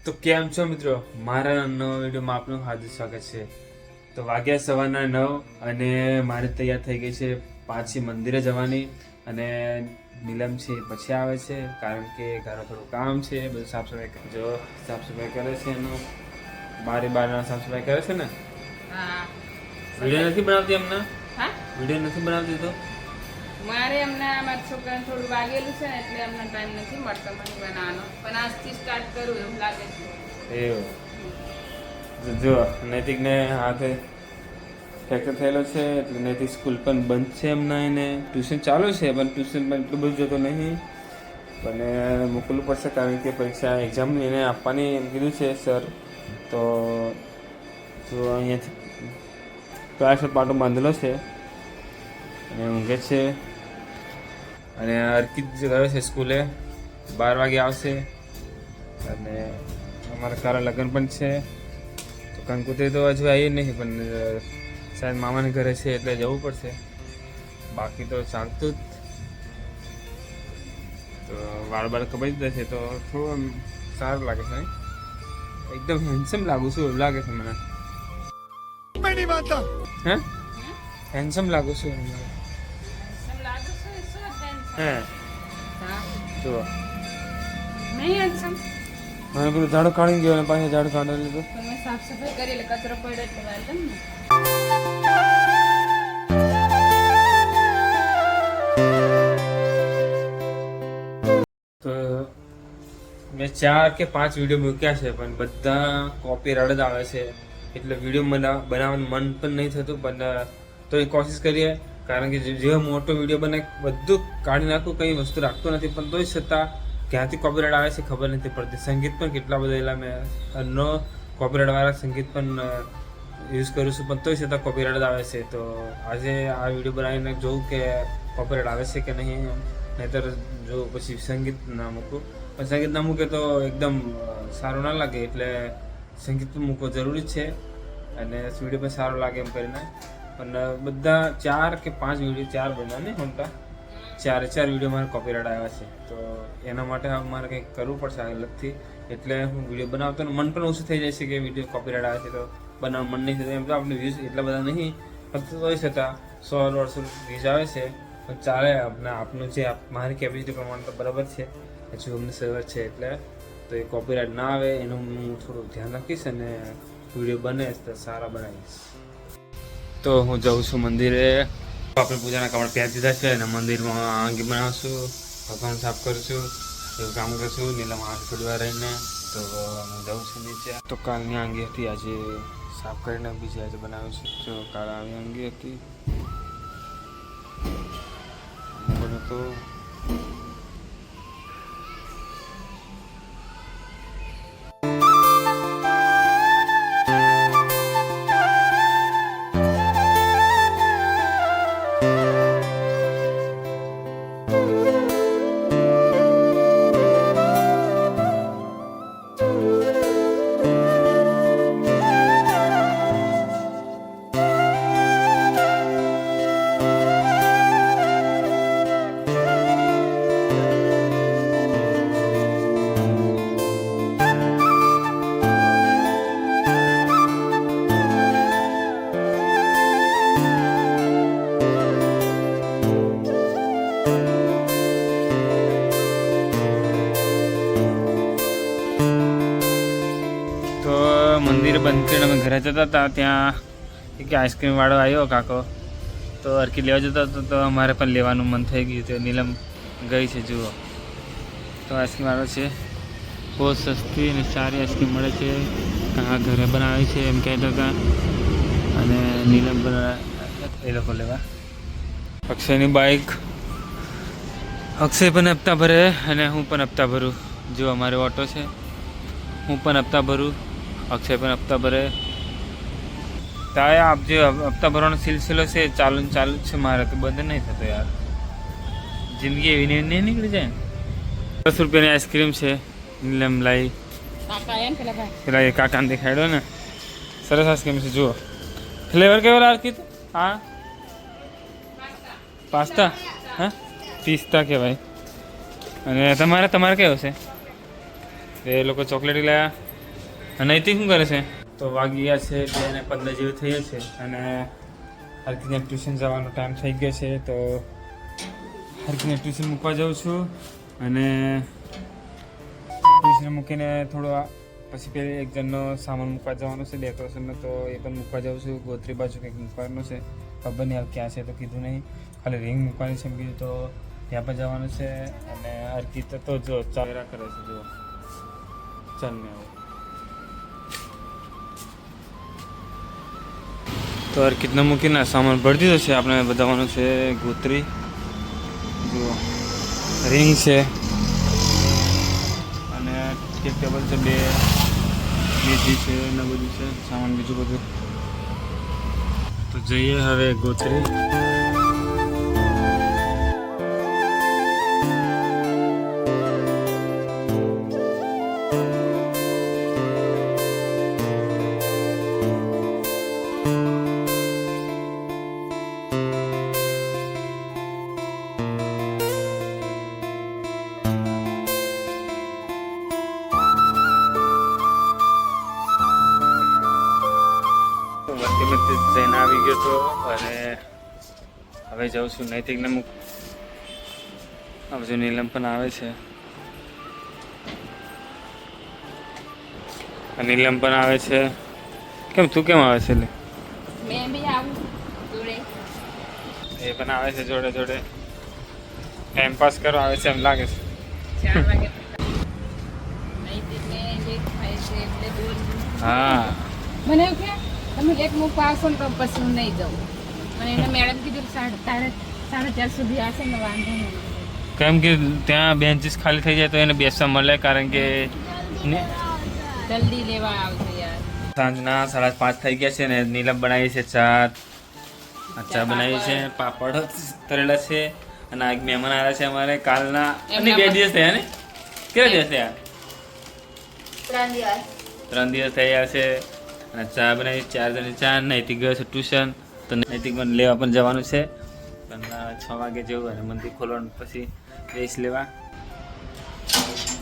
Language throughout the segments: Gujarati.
તો કેમ છો મિત્રો, મારા નવા વિડીયોમાં આપનું હાર્દિક સ્વાગત છે। તો વાગ્યા સવારના 9 અને મારે તૈયાર થઈ ગઈ છે પાછી મંદિરે જવાની। અને નીલમ છે પછી આવે છે કારણ કે ઘરે થોડું કામ છે, બધું સાફ સફાઈ જો સાફ સફાઈ કરે છે એનું બારના સાફ સફાઈ કરે છે ને। હા વિડીયો નથી બનાવતી હમણાં? હા વિડીયો નથી બનાવતી તો મારે હમણાં મારા છોકરાને થોડું વાગેલું છે ને એટલે હમણાં ટાઈમ નથી મળતો મને બનાવવાનો, પણ આજથી સ્ટાર્ટ કરું એવું લાગે છે। એવું જો નૈતિકને હાથે ફ્રેક્ચર થયેલો છે એટલે નૈતિક સ્કૂલ પણ બંધ છે હમણાં, એને ટ્યુશન ચાલુ છે પણ ટ્યુશન પણ એટલું બધું જતો નહીં, પણ મોકલવું પડશે કારણ કે પરીક્ષા એક્ઝામ એને આપવાની એમ કીધું છે સર। તો જો અહીંયાથી ક્લાસ પાટો બાંધેલો છે અને ઊંઘે છે। અને અર્કિત ગયો છે સ્કૂલે, 12 વાગે આવશે। અને અમારા કારા લગ્ન પણ છે તો કંકુત્રી તો હજુ આવી નહીં, પણ શાયદ મામાને ઘરે છે એટલે જવું પડશે, બાકી તો ચાલતું જ। તો વાળ કપાઈ દીધા છે તો થોડું આમ સારું લાગે છે, એકદમ હેન્ડસમ લાગુ છું એવું લાગે છે મને। હે હેન્ડસમ લાગુ છું એમ લાગે છે શું ટેન્શન? હે હા જો નહીં હેન્ડસમ, મને પેલું ઝાડુ કાઢી ગયો અને પાછું ઝાડુ કાઢી લીધું। પણ મેં સાફ સફાઈ કરી એટલે કચરો પડ્યો એટલે વાળમ ને। તો મેં 4 કે 5 વિડીયો મૂક્યા છે પણ બધા કોપીરાઇટ જ આવે છે, એટલે વિડીયો બનાવવાનું મન પણ નહીં થતું, પણ તો એ કોશિશ કરીએ કારણ કે જે મોટો વિડીયો બને બધું કાઢી નાખું, કંઈ વસ્તુ રાખતો નથી, પણ તોય છતાં ક્યાંથી કોપીરાઇટ આવે છે ખબર નથી પડતી। સંગીત પણ કેટલા બધા એલા મેં નો કોપીરાઇટવાળા સંગીત પણ યુઝ કરું છું, પણ તોય છતાં કોપીરાઇટ આવે છે। તો આજે આ વિડીયો બનાવીને જોઉં કે કોપીરાઇટ આવે છે કે નહીં, નહીંતર જો પછી સંગીત ના મૂકું, પણ સંગીત ના મૂકે તો એકદમ સારું ના લાગે, એટલે સંગીત પણ મૂકવો જરૂરી છે અને વિડીયો પણ સારો લાગે એમ કરીને। પણ બધા 4 કે 5 વિડીયો 4 બન્યા ને મોટા 4 વિડીયો મારે કોપીરાઇટ આવ્યા છે, તો એના માટે મારે કંઈક કરવું પડશે અલગથી, એટલે હું વિડીયો બનાવતો મન પણ ઓછું થઈ જાય છે કે વિડીયો કોપીરાઇટ આવે છે તો બનાવવાનું મન નહીં થતું। એમ તો આપણે વ્યૂઝ એટલા બધા નહીં, ફક્ત તોય છતાં 100-150 વ્યૂઝ આવે છે, પણ ચાલે, આપનું જે મારી કેપેસિટી પ્રમાણે તો બરાબર છે, હજુ અમને સર્વર છે એટલે તો એ કોપીરાઇટ ના આવે એનું હું થોડું ધ્યાન રાખીશ અને વિડીયો બને તો સારા બનાવીશ। તો હું જાઉં છું મંદિરે, આપણે પૂજાના કપડાં પહેરી દીધા છે અને મંદિરમાં આંગી બનાવશું, ભગવાન સાફ કરીશું, એવું કામ કરશું। નીલમ આવે થોડી વાર રહીને તો હું જાઉં છું નીચે। તો કાલની આંગી હતી આજે સાફ કરીને બીજી આજે બનાવ્યું છે, જો કાલ આવી આંગી હતી તો મંદિર બંધ કરીને અમે ઘરે જતા હતા, ત્યાં એક આઈસ્ક્રીમ વાળો આવ્યો કાકો, તો અરકી લેવા જતો હતો તો અમારે પણ લેવાનું મન થઈ ગયું, તો નીલમ ગઈ છે જુઓ। તો આઈસ્ક્રીમ વાળો છે, બહુ સસ્તી અને સારી આઈસ્ક્રીમ મળે છે, આ ઘરે બનાવી છે એમ કહેતા હતા, અને નીલમ પણ એ લોકો લેવા। અક્ષયની બાઇક, અક્ષય પણ હપ્તા ભરે અને હું પણ હપ્તા ભરું, જો અમારે ઓટો છે, હું પણ હપ્તા ભરું, અક્ષય પણ હપ્તા ભરે। તારે આપ જે હપ્તા ભરવાનો સિલસિલો છે ચાલુ જ છે મારે, તો બંધ નહીં થતો યાર, જિંદગી એવી નહીં નીકળી જાય ને। 10 રૂપિયાની આઈસ્ક્રીમ છે, નીલમ લાવી, પેલા એ કાકાને દેખાડ્યો ને, સરસ આઈસ્ક્રીમ છે જુઓ। ફ્લેવર કેવો લાગે? હા પાસ્તા, હા પિસ્તા કહેવાય। અને તમારે કેવો છે? એ લોકો ચોકલેટ લાવ્યા, નૈતિક શું કરે છે? તો વાગી ગયા છે 2:15 જેવું થઈ છે અને હરકીને ટ્યુશન જવાનો ટાઈમ થઈ ગયો છે. તો હરકીને ટ્યુશન મૂકવા જાઉં છું અને ટ્યુશન મૂકીને થોડો પછી પેલી એક જણનો સામાન મૂકવા જવાનો છે ડેકોરેશનનો, તો એ પણ મૂકવા જાઉં છું. ગોત્રી બાજુ કંઈક મૂકવાનું છે, ખબર નહીં ક્યાં છે તો કીધું નહીં. ખાલી રિંગ મૂકવાની છે એમ કીધું, તો ત્યાં પણ જવાનું છે. અને હરકી તો જો ચાલ્યા કરે છે, જો ચાલ ને આવું. તો હરકીતને મૂકીને સામાન ભરી દીધો છે. આપણે બધાવાનું છે ગોત્રી, જો રિંગ છે અને એક ટેબલ છે, બે મેજી છે ને બધું છે સામાન બીજું બધું. તો જઈએ હવે ગોત્રી. જઈને આવી ગયો તો અને હવે જાઉં છું નૈતિકને મૂક. આ બાજુ નીલમ પણ આવે છે, નીલમ પણ આવે છે. કેમ તું કેમ આવે છે? મેં બી આવું જોડે. એ પણ આવે છે જોડે જોડે, ટાઈમ પાસ કરવા આવે છે એમ લાગે છે. 4 વાગે નૈતિકને લેટ થાય છે એટલે દૂર. હા મને એવું કે તમે લેટ મૂકવા આવશો ને તો પછી હું નહીં જાઉં. અને એને મેડમ કીધું 4:30 સુધી આવશે ને વાંધો નહીં. કેમ કે ત્યાં બેન્ચીસ ખાલી થઈ જાય તો એને બેસવા મળે, કારણ કે જલ્દી લેવા આવજો યાર. સાંજના 5:30 થઈ ગયા છે ને નીલમ બનાવી છે ચા. ચા બનાવી છે, પાપડ તળેલા છે અને આ એક મહેમાન આવ્યા છે અમારે કાલના. અને 2 દિવસ થયા ને? કેટલા દિવસ થયા? 3 દિવસ થયા છે. અને ચા બનાવી 4 જણની ચા. નૈતિક ગયો છે ટ્યુશન, તો નૈતિક મને લેવા પણ જવાનું છે. પણ 6 વાગે જેવું અને મંદિર ખોલવાનું પછી રેસ લેવા.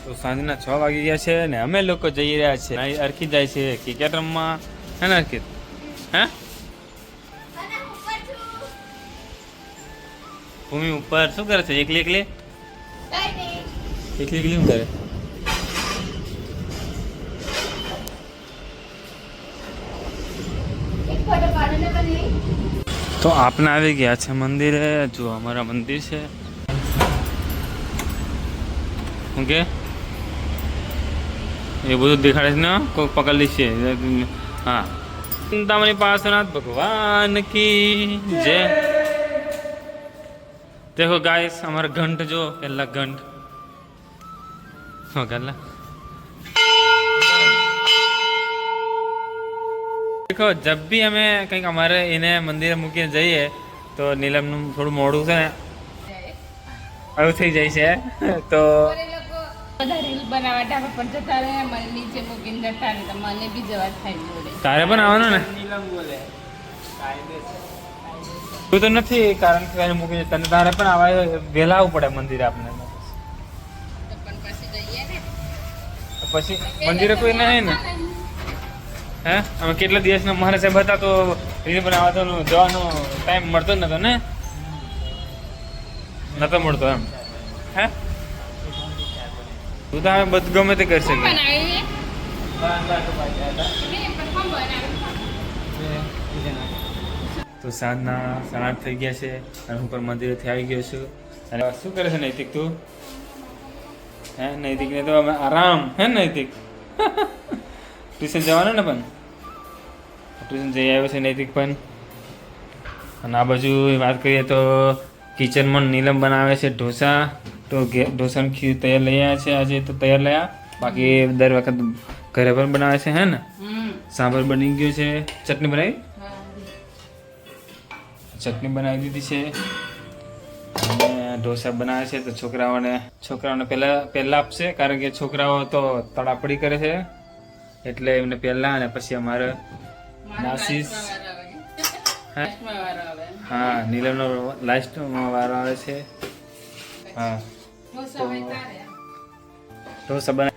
તો સાંજના 6 વાગી ગયા છે ને અમે લોકો જઈ રહ્યા છે. અર્કિત જાય છે ક્રિકેટ રમવા, હે ને અર્કિત? હે ભૂમિ ઉપર શું કરે છે? એકલી એકલી શું કરે? તો આપણે આવી ગયા છે મંદિરે. જો અમારા મંદિર છે. ઓકે, એ બધું દેખાડે છે ને, કોઈ પકડી છે. હા, ચિંતામણી પાર્શ્વનાથ ભગવાન કી જય. देखो गाइस, हमारा घंट जो पहला घंट हो गया. देखो जब भी हमें कहीं हमारे इन्हें मंदिर મૂકીને જઈએ તો નીલમનું થોડું મોડું છે ને આવું થઈ જાય છે. તો બધા રીલ બનાવવા ઢાબા પર જતા રહે, મને નીચે મૂકીને જતા રહે, તો મને બી જવા થાય જોડે. તારે પણ આવવાનું ને? તું તો નથી, કારણ કે એને મૂકીને તને તારે પણ આવા વહેલા આવવું પડે મંદિરે. આપણે પણ પછી જઈએ ને, પછી મંદિરે કોઈ નહીં ને? હે અમે કેટલા દિવસના મારા સાહેબ હતા તો રીલ બનાવવાનો જવાનો ટાઈમ મળતો જ નતો ને, નતો મળતો એમ. હે તું તો હવે બધું ગમે તે કરી શકે. તો સાંજના 8:30 થઈ ગયા છે અને હું પણ મંદિરેથી આવી ગયો છું. અને શું કરે છે નૈતિક તું? હે નૈતિકને તો અમે આરામ. હે નૈતિક ટ્યુશન જવાનું ને? પણ ટ્યુશન જઈ આવ્યો છે નૈતિક પણ. અને આ બાજુ વાત કરીએ તો કિચનમાં નીલમ બનાવે છે ઢોસા. તો ઢોસાની ખીર તૈયાર લઈ આવ્યા છે આજે, તો તૈયાર લયા. બાકી દર વખત ઘરે પણ બનાવે છે. હે ને? સાંભર બની ગયો છે. ચટણી બનાવી? ચટણી બનાવી દીધી છે અને ઢોસા બનાવે છે. તો છોકરાઓને પહેલા આપશે, કારણ કે છોકરાઓ તો તડાપડી કરે છે એટલે એમને પહેલા, અને પછી અમારે નાસીસ. હા, નીલમનો લાસ્ટમાં વારો આવે છે. હા, ઢોસા બનાવી